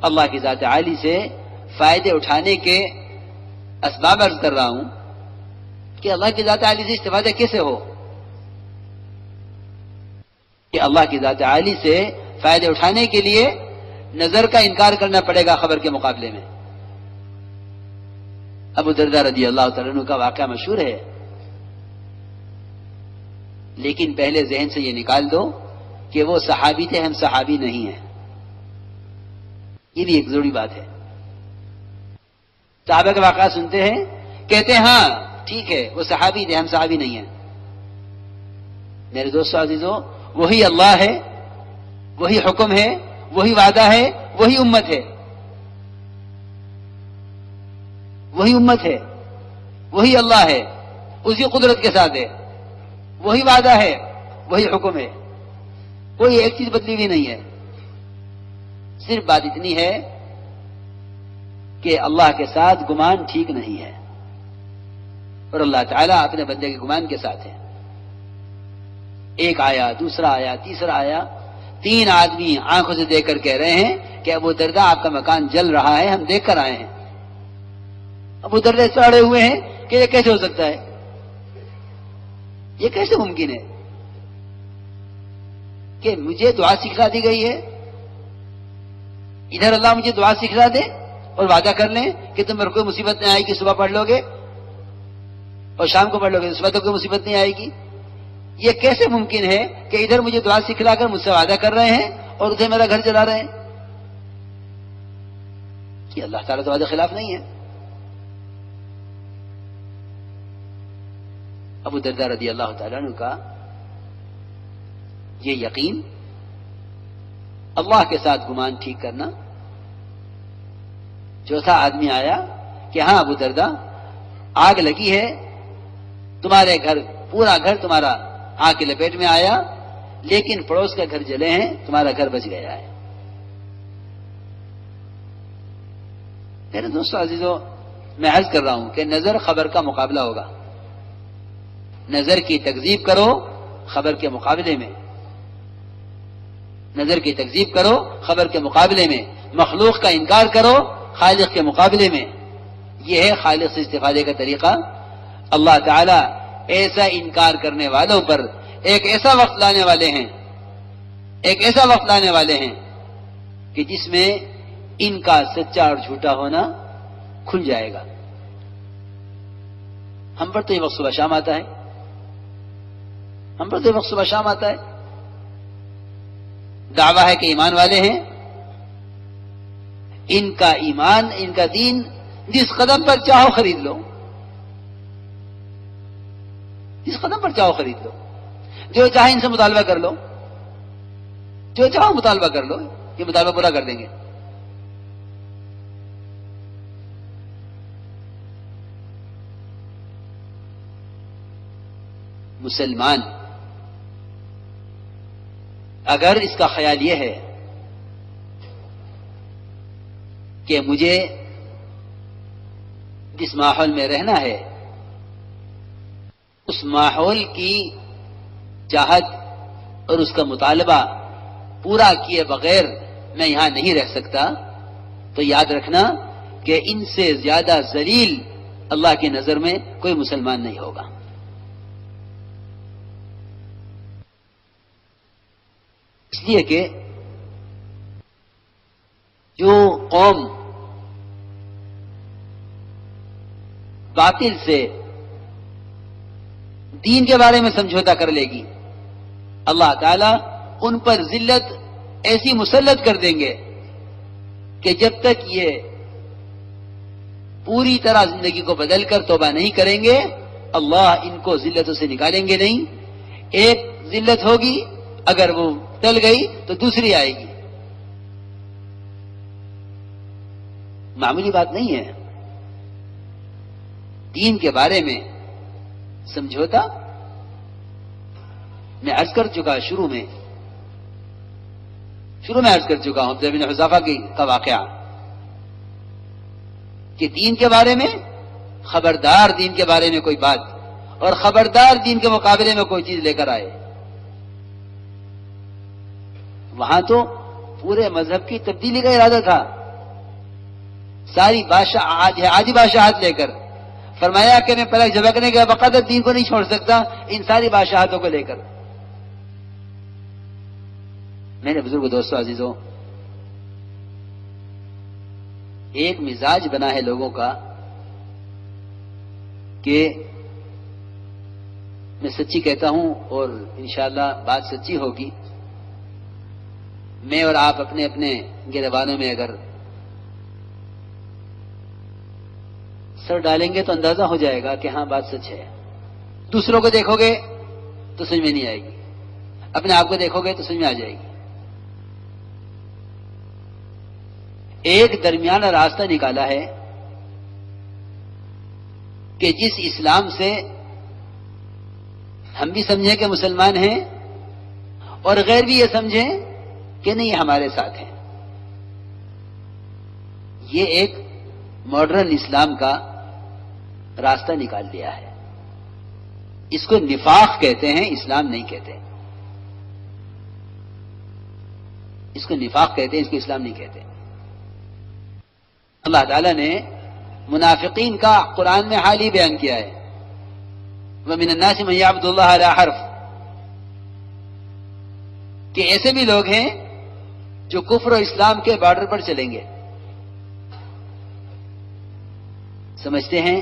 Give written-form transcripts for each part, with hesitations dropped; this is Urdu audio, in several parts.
اللہ کی ذات عالی سے فائدے اٹھانے کے اسباب عرض کر رہا ہوں کہ اللہ کی ذات عالی سے استفادہ کیسے ہو، کہ اللہ کی ذات عالی سے فائدے اٹھانے کے لیے نظر کا انکار کرنا پڑے گا خبر کے مقابلے میں۔ ابو درداء رضی اللہ تعالیٰ عنہ کا واقعہ مشہور ہے، لیکن پہلے ذہن سے یہ نکال دو کہ وہ صحابی تھے، ہم صحابی نہیں ہیں۔ یہ بھی ایک ضروری بات ہے۔ صحابہ کے واقعات سنتے ہیں، کہتے ہیں ہاں ٹھیک ہے وہ صحابی تھے، ہم صحابی نہیں ہیں۔ میرے دوستو عزیزو، وہی اللہ ہے، وہی حکم ہے، وہی وعدہ ہے، وہی امت ہے، وہی امت ہے، وہی اللہ ہے، اسی قدرت کے ساتھ ہے، وہی وعدہ ہے، وہی حکم ہے، کوئی ایک چیز بدلی ہوئی نہیں ہے۔ صرف بات اتنی ہے کہ اللہ کے ساتھ گمان ٹھیک نہیں ہے، اور اللہ تعالیٰ اپنے بندے کے گمان کے ساتھ ہے۔ ایک آیا، دوسرا آیا، تیسرا آیا، 3 آدمی آنکھوں سے دیکھ کر کہہ رہے ہیں کہ ابو درداء آپ کا مکان جل رہا ہے، ہم دیکھ کر آئے ہیں۔ ابو درداء چڑھے ہوئے ہیں کہ یہ کیسے ہو سکتا ہے، یہ کیسے ممکن ہے کہ مجھے دعا سکھلا دی گئی ہے، ادھر اللہ مجھے دعا سکھلا دے اور وعدہ کر لیں کہ تم پر کوئی مصیبت نہیں آئے گی، صبح پڑھ لو گے اور شام کو پڑھ لو گے، صبح تو کوئی مصیبت نہیں آئے گی۔ یہ کیسے ممکن ہے کہ ادھر مجھے دعا سکھلا کر مجھ سے وعدہ کر رہے ہیں اور ادھر میرا گھر جلا رہے ہیں؟ یہ اللہ تعالیٰ تو وعدے خلاف نہیں ہے۔ ابو درداء رضی اللہ تعالیٰ عنہ کا یہ یقین، اللہ کے ساتھ گمان ٹھیک کرنا۔ چوتھا آدمی آیا کہ ہاں ابو درداء آگ لگی ہے، تمہارے گھر، پورا گھر تمہارا آگ کی لپیٹ میں آیا، لیکن پڑوس کا گھر جلے ہیں، تمہارا گھر بچ گیا ہے۔ میرے دوستو عزیزو، میں عرض کر رہا ہوں کہ نظر خبر کا مقابلہ ہوگا۔ نظر کی تکذیب کرو خبر کے مقابلے میں، نظر کی تکذیب کرو خبر کے مقابلے میں، مخلوق کا انکار کرو خالق کے مقابلے میں۔ یہ ہے خالق سے استفادے کا طریقہ۔ اللہ تعالی ایسا انکار کرنے والوں پر ایک ایسا وقت لانے والے ہیں، ایک ایسا وقت لانے والے ہیں کہ جس میں ان کا سچا اور جھوٹا ہونا کھل جائے گا۔ ہم پر تو یہ وقت صبح شام آتا ہے، ہم پر تو یہ وقت صبح شام آتا ہے۔ دعویٰ ہے کہ ایمان والے ہیں، ان کا ایمان، ان کا دین جس قدم پر چاہو خرید لو، جس قدم پر چاہو خرید لو، جو چاہے ان سے مطالبہ کر لو، جو چاہو مطالبہ کر لو، یہ مطالبہ پورا کر دیں گے۔ مسلمان اگر اس کا خیال یہ ہے کہ مجھے جس ماحول میں رہنا ہے اس ماحول کی چاہت اور اس کا مطالبہ پورا کیے بغیر میں یہاں نہیں رہ سکتا، تو یاد رکھنا کہ ان سے زیادہ ذلیل اللہ کی نظر میں کوئی مسلمان نہیں ہوگا۔ اس لیے کہ جو قوم باطل سے دین کے بارے میں سمجھوتا کر لے گی، اللہ تعالیٰ ان پر ذلت ایسی مسلط کر دیں گے کہ جب تک یہ پوری طرح زندگی کو بدل کر توبہ نہیں کریں گے، اللہ ان کو ذلتوں سے نکالیں گے نہیں۔ ایک ذلت ہوگی، اگر وہ ٹل گئی تو دوسری آئے گی۔ معمولی بات نہیں ہے۔ دین کے بارے میں سمجھوتا، میں عرض کر چکا شروع میں عرض کر چکا ہوں بن حذافہ کا واقعہ کہ دین کے بارے میں خبردار، دین کے بارے میں کوئی بات، اور خبردار دین کے مقابلے میں کوئی چیز لے کر آئے، وہاں تو پورے مذہب کی تبدیلی کا ارادہ تھا، ساری آدھی بادشاہت لے کر فرمایا کہ میں پلک جھپکنے کے وقت دین کو نہیں چھوڑ سکتا ان ساری بادشاہتوں کو لے کر۔ میرے بزرگ دوستوں عزیزوں، ایک مزاج بنا ہے لوگوں کا کہ میں سچی کہتا ہوں اور انشاءاللہ بات سچی ہوگی، میں اور آپ اپنے اپنے گریبانوں میں اگر سر ڈالیں گے تو اندازہ ہو جائے گا کہ ہاں بات سچ ہے۔ دوسروں کو دیکھو گے تو سمجھ میں نہیں آئے گی، اپنے آپ کو دیکھو گے تو سمجھ میں آ جائے گی۔ ایک درمیانہ راستہ نکالا ہے کہ جس اسلام سے ہم بھی سمجھیں کہ مسلمان ہیں اور غیر بھی یہ سمجھیں کہ نہیں ہمارے ساتھ ہیں، یہ ایک ماڈرن اسلام کا راستہ نکال دیا ہے۔ اس کو نفاق کہتے ہیں، اسلام نہیں کہتے۔ اس کو نفاق کہتے ہیں، اس کو اسلام نہیں کہتے۔ اللہ تعالیٰ نے منافقین کا قرآن میں حال ہی بیان کیا ہے، وَمِنَ النَّاسِ مَن يَعْبُدُ اللَّهَ عَلَىٰ حَرْفٍ، کہ ایسے بھی لوگ ہیں جو کفر و اسلام کے بارڈر پر چلیں گے، سمجھتے ہیں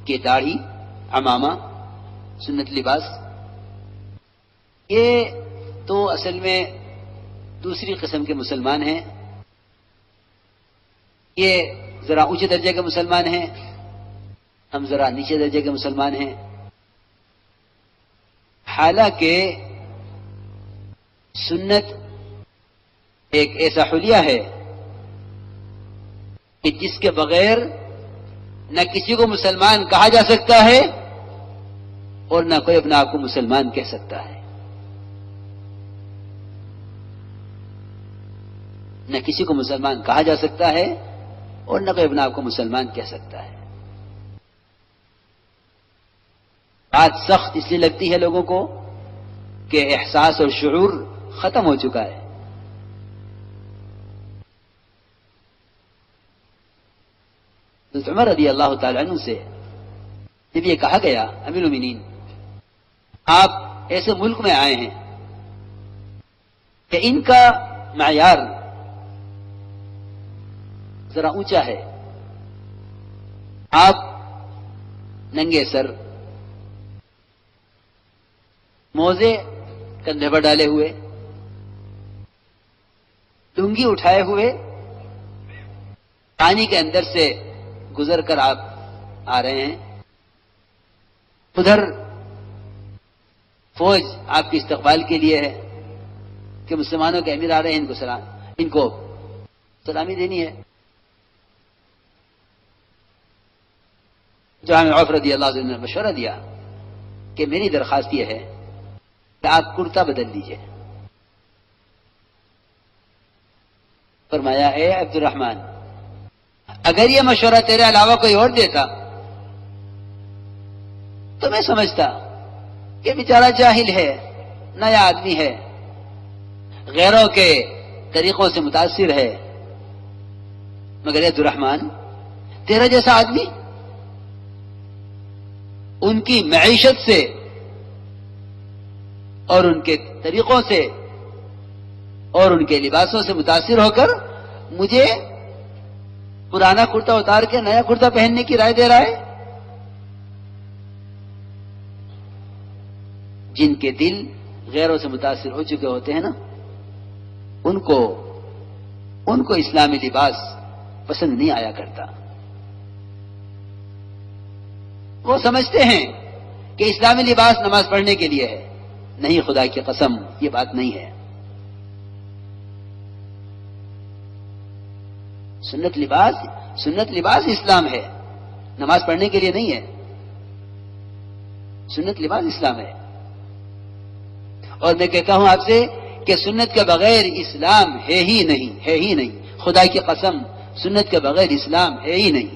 کہ داڑھی، عمامہ، سنت لباس یہ تو اصل میں دوسری قسم کے مسلمان ہیں، یہ ذرا اونچے درجے کے مسلمان ہیں، ہم ذرا نیچے درجے کے مسلمان ہیں۔ حالانکہ سنت ایک ایسا حلیہ ہے کہ جس کے بغیر نہ کسی کو مسلمان کہا جا سکتا ہے اور نہ کوئی اپنے آپ کو مسلمان کہہ سکتا ہے، نہ کسی کو مسلمان کہا جا سکتا ہے اور نہ کوئی اپنے آپ کو مسلمان کہہ سکتا ہے۔ بات سخت اس لیے لگتی ہے لوگوں کو کہ احساس اور شعور ختم ہو چکا ہے۔ حضرت عمر رضی اللہ تعالی عنہ سے جب یہ کہا گیا امیر المومنین آپ ایسے ملک میں آئے ہیں کہ ان کا معیار ذرا اونچا ہے، آپ ننگے سر، موزے کندھے پر ڈالے ہوئے، ڈنگی اٹھائے ہوئے پانی کے اندر سے گزر کر آپ آ رہے ہیں، ادھر فوج آپ کے استقبال کے لیے ہے کہ مسلمانوں کے امیر آ رہے ہیں، ان کو سلامی دینی ہے۔ جو ہمیں عوف رضی اللہ عنہ نے مشورہ دیا کہ میری درخواست یہ ہے کہ آپ کرتا بدل لیجئے۔ فرمایا اے عبد الرحمن، اگر یہ مشورہ تیرے علاوہ کوئی اور دیتا تو میں سمجھتا کہ بیچارہ جاہل ہے، نیا آدمی ہے، غیروں کے طریقوں سے متاثر ہے، مگر عبد الرحمن تیرا جیسا آدمی ان کی معیشت سے اور ان کے طریقوں سے اور ان کے لباسوں سے متاثر ہو کر مجھے پرانا کرتا اتار کے نیا کرتا پہننے کی رائے دے رہا ہے۔ جن کے دل غیروں سے متاثر ہو چکے ہوتے ہیں نا، ان کو اسلامی لباس پسند نہیں آیا کرتا۔ وہ سمجھتے ہیں کہ اسلامی لباس نماز پڑھنے کے لیے ہے، نہیں، خدا کی قسم یہ بات نہیں ہے۔ سنت لباس اسلام ہے، نماز پڑھنے کے لیے نہیں ہے۔ سنت لباس اسلام ہے، اور میں کہتا ہوں آپ سے کہ سنت کے بغیر اسلام ہے ہی نہیں، خدا کی قسم سنت کے بغیر اسلام ہے ہی نہیں۔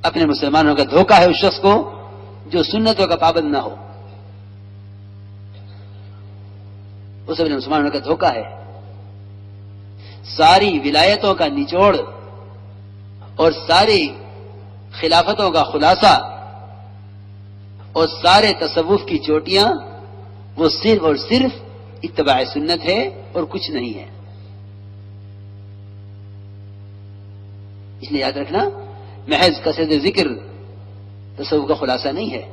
اپنے مسلمانوں کا دھوکہ ہے اس شخص کو جو سنتوں کا پابند نہ ہو۔ وہ سب مسلمانوں کا دھوکہ ہے. ساری ولایتوں کا نچوڑ اور ساری خلافتوں کا خلاصہ اور سارے تصوف کی چوٹیاں وہ صرف اور صرف اتباع سنت ہے اور کچھ نہیں ہے. اس لیے یاد رکھنا، محض کثرت ذکر تصوف کا خلاصہ نہیں ہے،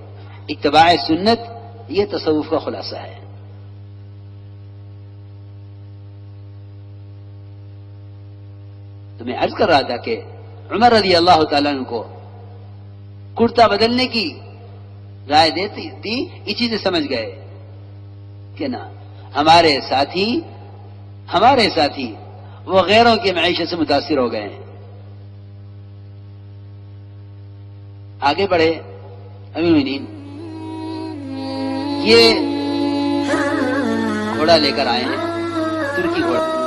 اتباع سنت یہ تصوف کا خلاصہ ہے. تو میں عرض کر رہا تھا کہ عمر رضی اللہ تعالیٰ عنہ کو کرتا بدلنے کی رائے دیتی تھی، یہ چیزیں سمجھ گئے کہ نا ہمارے ساتھی وہ غیروں کی معیشت سے متاثر ہو گئے ہیں. آگے بڑھے امیر المومنین یہ گھوڑا لے کر آئے ہیں، ترکی گھوڑا.